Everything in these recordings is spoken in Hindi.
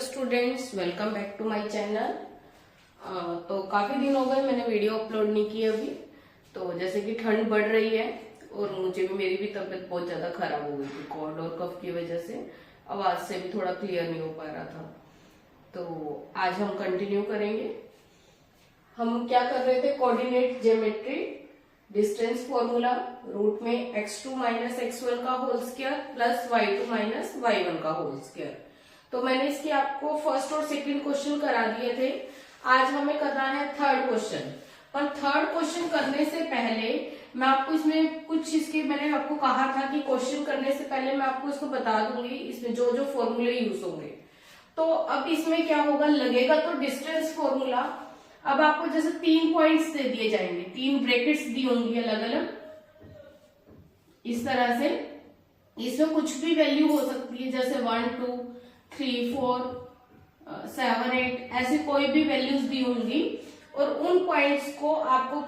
Students, welcome back to my channel. तो काफी दिन हो गए मैंने वीडियो अपलोड नहीं की अभी। तो जैसे कि ठंड बढ़ रही है और मुझे भी मेरी भी तबीयत बहुत ज्यादा खराब हो गई थी कोल्ड और कफ की वजह से। आवाज से भी थोड़ा क्लियर नहीं हो पा रहा था। तो आज हम कंटिन्यू करेंगे। हम क्या कर रहे थे, coordinate geometry, distance formula, root में x2 माइनस x1 का whole square plus y2 minus y1 का होल स्क्वायर। तो मैंने इसके आपको फर्स्ट और सेकंड क्वेश्चन करा दिए थे। आज हमें करना है थर्ड क्वेश्चन। पर थर्ड क्वेश्चन करने से पहले मैं आपको इसमें कुछ इसके मैंने आपको कहा था कि क्वेश्चन करने से पहले मैं आपको इसको बता दूंगी इसमें जो जो फॉर्मूले यूज होंगे। तो अब इसमें क्या होगा, लगेगा तो डिस्टेंस फॉर्मूला। अब आपको जैसे 3 पॉइंट्स दे दिए जाएंगे, 3 ब्रैकेट्स दी होंगी अलग अलग इस तरह से। इसमें कुछ भी वैल्यू हो सकती है, जैसे 1 2 3 4 7 8 ऐसे कोई भी वैल्यूज दी होंगी। और उन पॉइंट्स को आपको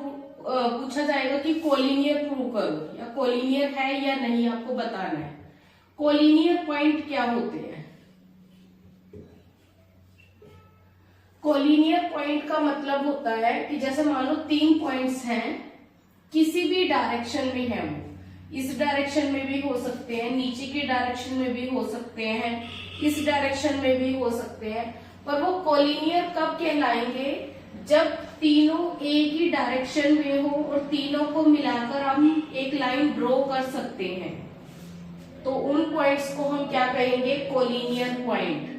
पूछा जाएगा कि कोलिनियर प्रूव करो, या कोलिनियर है या नहीं आपको बताना है। कोलिनियर पॉइंट क्या होते हैं? कोलिनियर पॉइंट का मतलब होता है कि जैसे मान लो 3 पॉइंट्स हैं, किसी भी डायरेक्शन में है, वो इस डायरेक्शन में भी हो सकते हैं, नीचे के डायरेक्शन में भी हो सकते हैं, इस डायरेक्शन में भी हो सकते हैं। पर वो कोलिनियर कब कहलाएंगे? जब तीनों एक ही डायरेक्शन में हो और तीनों को मिलाकर हम एक लाइन ड्रॉ कर सकते हैं। तो उन पॉइंट्स को हम क्या कहेंगे? Collinear point.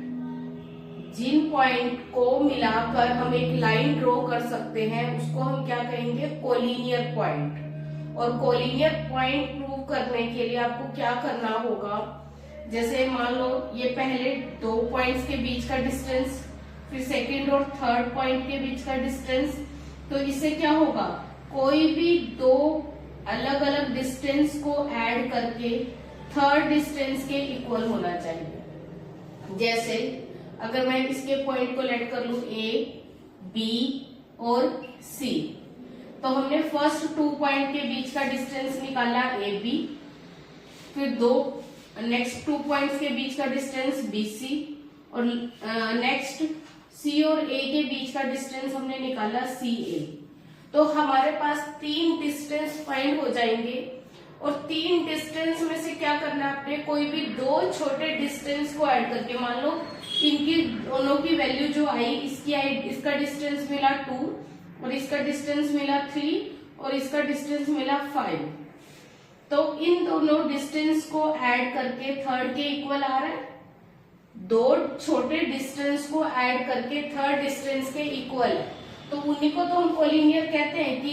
जिन पॉइंट को मिलाकर हम एक लाइन ड्रॉ कर सकते हैं उसको हम क्या कहेंगे? Collinear point. और कोलिनियर पॉइंट प्रूव करने के लिए आपको क्या करना होगा, जैसे मान लो ये पहले 2 पॉइंट्स के बीच का डिस्टेंस, फिर सेकंड और थर्ड पॉइंट के बीच का डिस्टेंस। तो इससे क्या होगा, कोई भी 2 अलग अलग डिस्टेंस को ऐड करके थर्ड डिस्टेंस के इक्वल होना चाहिए। जैसे अगर मैं इसके पॉइंट को लेट कर लू A, B और C, तो हमने फर्स्ट 2 पॉइंट के बीच का डिस्टेंस निकाला AB, फिर 2 नेक्स्ट 2 पॉइंट्स के बीच का डिस्टेंस BC, और नेक्स्ट C और A के बीच का डिस्टेंस हमने निकाला CA। तो हमारे पास 3 डिस्टेंस फाइंड हो जाएंगे। और 3 डिस्टेंस में से क्या करना है आपने, कोई भी 2 छोटे डिस्टेंस को ऐड करके, मान लो इनकी दोनों की वैल्यू जो आई, इसका डिस्टेंस मिला 2 और इसका डिस्टेंस मिला 3 और इसका डिस्टेंस मिला 5। तो इन दोनों डिस्टेंस को ऐड करके थर्ड के इक्वल आ रहा है। 2 छोटे डिस्टेंस को ऐड करके थर्ड डिस्टेंस के इक्वल है। तो उन्हीं को तो हम कोलिनियर कहते हैं कि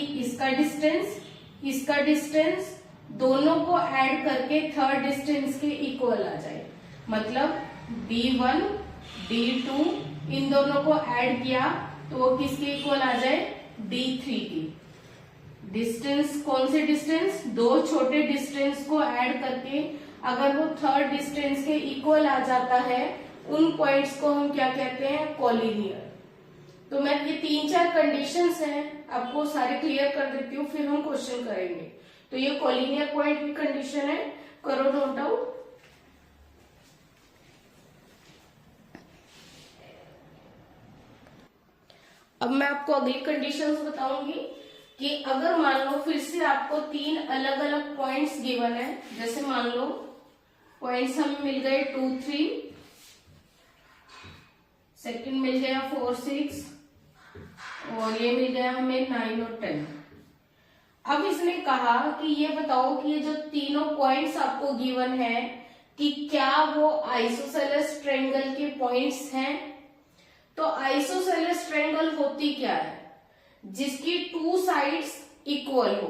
इसका डिस्टेंस दोनों को ऐड करके थर्ड डिस्टेंस के इक्वल आ जाए। मतलब D1 D2 इन दोनों को ऐड किया तो वो किसके इक्वल आ जाए? D3 की। डिस्टेंस, कौन से डिस्टेंस? 2 छोटे डिस्टेंस को ऐड करके अगर वो थर्ड डिस्टेंस के इक्वल आ जाता है, उन पॉइंट्स को हम क्या कहते हैं? कोलिनियर। तो मैं ये 3-4 कंडीशंस हैं, आपको सारे क्लियर कर देती हूँ, फिर हम क्वेश्चन करेंगे। तो ये कोलिनियर पॉइंट की कंडीशन है, करो नोट डाउन। अब मैं आपको अगली कंडीशंस बताऊंगी कि अगर मान लो फिर से आपको 3 अलग अलग पॉइंट्स गिवन है। जैसे मान लो पॉइंट्स हमें मिल गए 2 3, सेकंड मिल गया 4 6 और ये मिल गया हमें 9 और 10। अब इसने कहा कि ये बताओ कि ये जो तीनों पॉइंट्स आपको गिवन है कि क्या वो आइसोसेलेस ट्रायंगल के पॉइंट्स हैं। तो आइसोसेलेस ट्रायंगल होती क्या है? जिसकी 2 साइड्स इक्वल हो।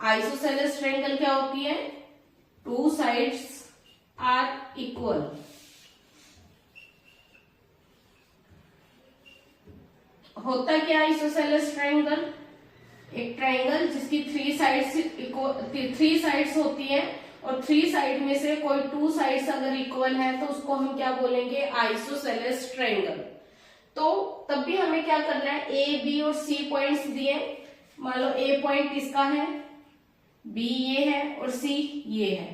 आइसोसेलेस ट्रायंगल क्या होती है? 2 साइड्स आर इक्वल। होता क्या आइसोसेलेस ट्रायंगल? एक ट्रायंगल जिसकी 3 साइड्स होती है और 3 साइड में से कोई 2 साइड्स अगर इक्वल है तो उसको हम क्या बोलेंगे? Isosceles triangle. तो तब भी हमें क्या करना है? A, B और C पॉइंट्स दिए। मान लो A पॉइंट इसका है, B ये है और C ये है।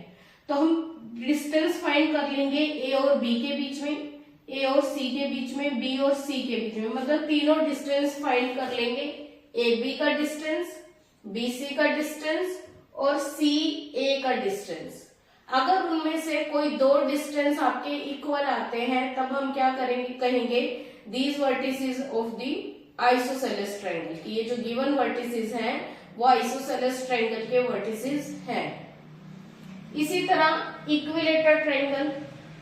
तो हम डिस्टेंस फाइंड कर लेंगे A और B के बीच में। ए और सी के बीच में, बी और सी के बीच में, मतलब तीनों डिस्टेंस फाइंड कर लेंगे। ए बी का डिस्टेंस, बी सी का डिस्टेंस और सी ए का डिस्टेंस। अगर उनमें से कोई दो डिस्टेंस आपके इक्वल आते हैं तब हम क्या करेंगे, कहेंगे these vertices of the isosceles triangle, कि ये जो गिवन वर्टिसेस हैं वो आइसोसेलेस ट्रायंगल के वर्टिसेस हैं। इसी तरह इक्विलेटरल ट्रायंगल,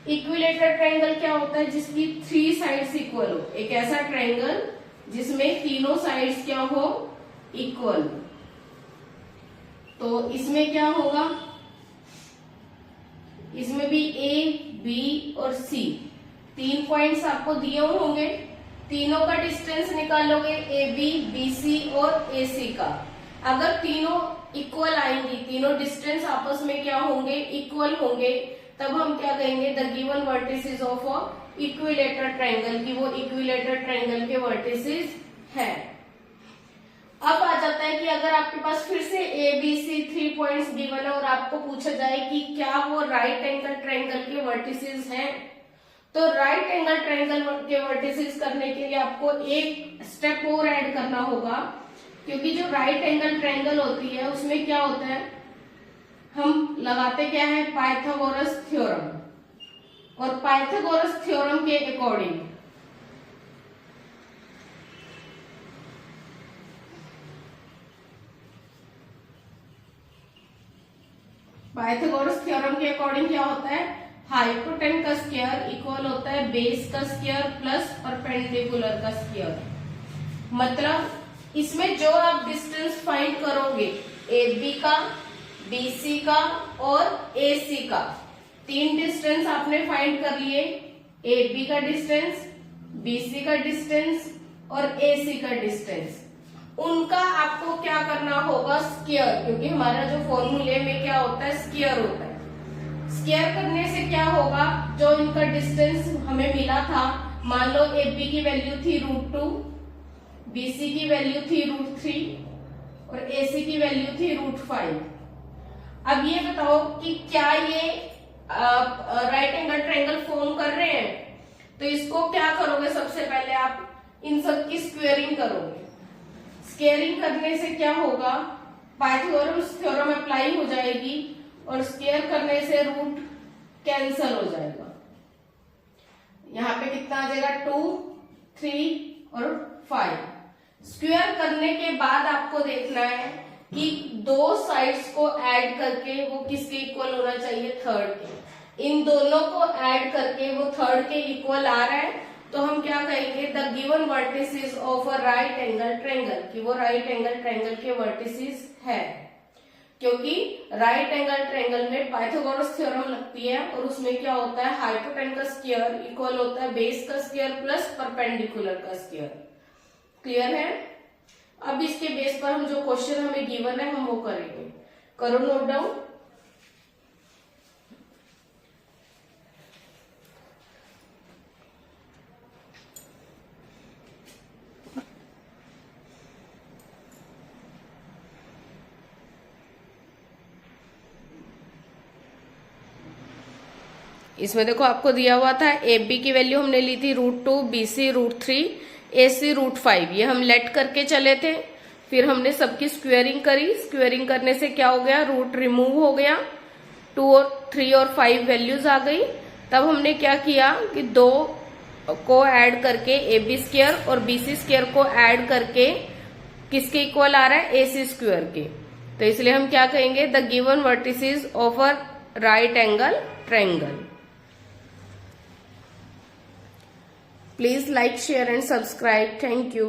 इक्विलेटरल ट्रायंगल क्या होता है, जिसकी 3 साइड्स इक्वल हो। एक ऐसा ट्रायंगल जिसमें तीनों साइड्स क्या हो, इक्वल। तो इसमें क्या होगा, इसमें भी ए बी और सी 3 पॉइंट्स आपको दिए होंगे, तीनों का डिस्टेंस निकालोगे, ए बी सी और ए सी का। अगर तीनों इक्वल आएंगी, तीनों डिस्टेंस आपस में क्या होंगे, इक्वल होंगे, तब हम क्या कहेंगे, the given vertices of a equilateral triangle, की वो इक्विलेटरल ट्रायंगल के वर्टिसेस हैं। अब आ जाता है कि अगर आपके पास फिर से A B C 3 points given है और आपको पूछा जाए कि क्या वो राइट एंगल ट्रायंगल के वर्टिसेस हैं, तो राइट एंगल ट्रायंगल के वर्टिसेस करने के लिए आपको एक स्टेप और ऐड करना होगा, क्योंकि जो राइट एंगल ट्रायंगल होती है उसमें क्या होता है, हम लगाते क्या है, पाइथागोरस थ्योरम। और पाइथागोरस थ्योरम के अकॉर्डिंग क्या होता है, हाइपोटेन का स्क्वायर इक्वल होता है बेस का स्क्वायर प्लस परपेंडिकुलर का स्क्वायर। मतलब इसमें जो आप डिस्टेंस फाइंड करोगे, ए बी का, बी सी का और ए सी का, 3 डिस्टेंस आपने फाइंड कर लिए, ए बी का डिस्टेंस, बी सी का डिस्टेंस और ए सी का डिस्टेंस। उनका आपको क्या करना होगा, स्क्वायर, क्योंकि हमारा जो फॉर्मूले में क्या होता है, स्क्वायर होता है। स्क्वायर करने से क्या होगा, जो इनका डिस्टेंस हमें मिला था, मान लो ए बी की वैल्यू थी √2, बी सी की वैल्यू थी √3 और ए सी की वैल्यू थी √5। अब ये बताओ कि क्या ये राइट एंगल ट्रायंगल फॉर्म कर रहे हैं, तो इसको क्या करोगे, सबसे पहले आप इन सब की स्क्वेयरिंग करोगे। स्क्वेयरिंग करने से क्या होगा, पाइथागोरस थ्योरम अप्लाई हो जाएगी और स्क्वेयर करने से रूट कैंसल हो जाएगा। यहाँ पे कितना आ जाएगा, 2, 3 और 5। स्क्वेयर करने के बाद आपको देखना है कि दो साइड्स को ऐड करके वो किसके इक्वल होना चाहिए, थर्ड के। इन दोनों को ऐड करके वो थर्ड के इक्वल आ रहा है, तो हम क्या कहेंगे, the given vertices of a right angle triangle, कि वो राइट एंगल ट्रायंगल के वर्टिसेस है। क्योंकि राइट एंगल ट्रायंगल में पाइथागोरस थ्योरम लगती है और उसमें क्या होता है, हाइपोटेन का स्क्वायर इक्वल होता है बेस का स्क्वायर प्लस परपेंडिकुलर का स्क्वायर। क्लियर है। अब इसके बेस पर हम जो क्वेश्चन हमें गिवन है हम वो करेंगे। करो नोट डाउन। इसमें देखो आपको दिया हुआ था ए बी की वैल्यू हमने ली थी √2, बी सी √3, ए सी √5। ये हम लेट करके चले थे, फिर हमने सबकी स्क्वेयरिंग करी। स्क्वेयरिंग करने से क्या हो गया, रूट रिमूव हो गया, 2 और 3 और 5 वैल्यूज आ गई। तब हमने क्या किया कि 2 को ऐड करके ए बी स्क्वायर और बी सी स्क्वायर को ऐड करके किसके इक्वल आ रहा है, ए सी स्क्वायर के। तो इसलिए हम क्या कहेंगे, the given vertices of a right angle triangle. Please like, share and subscribe. Thank you.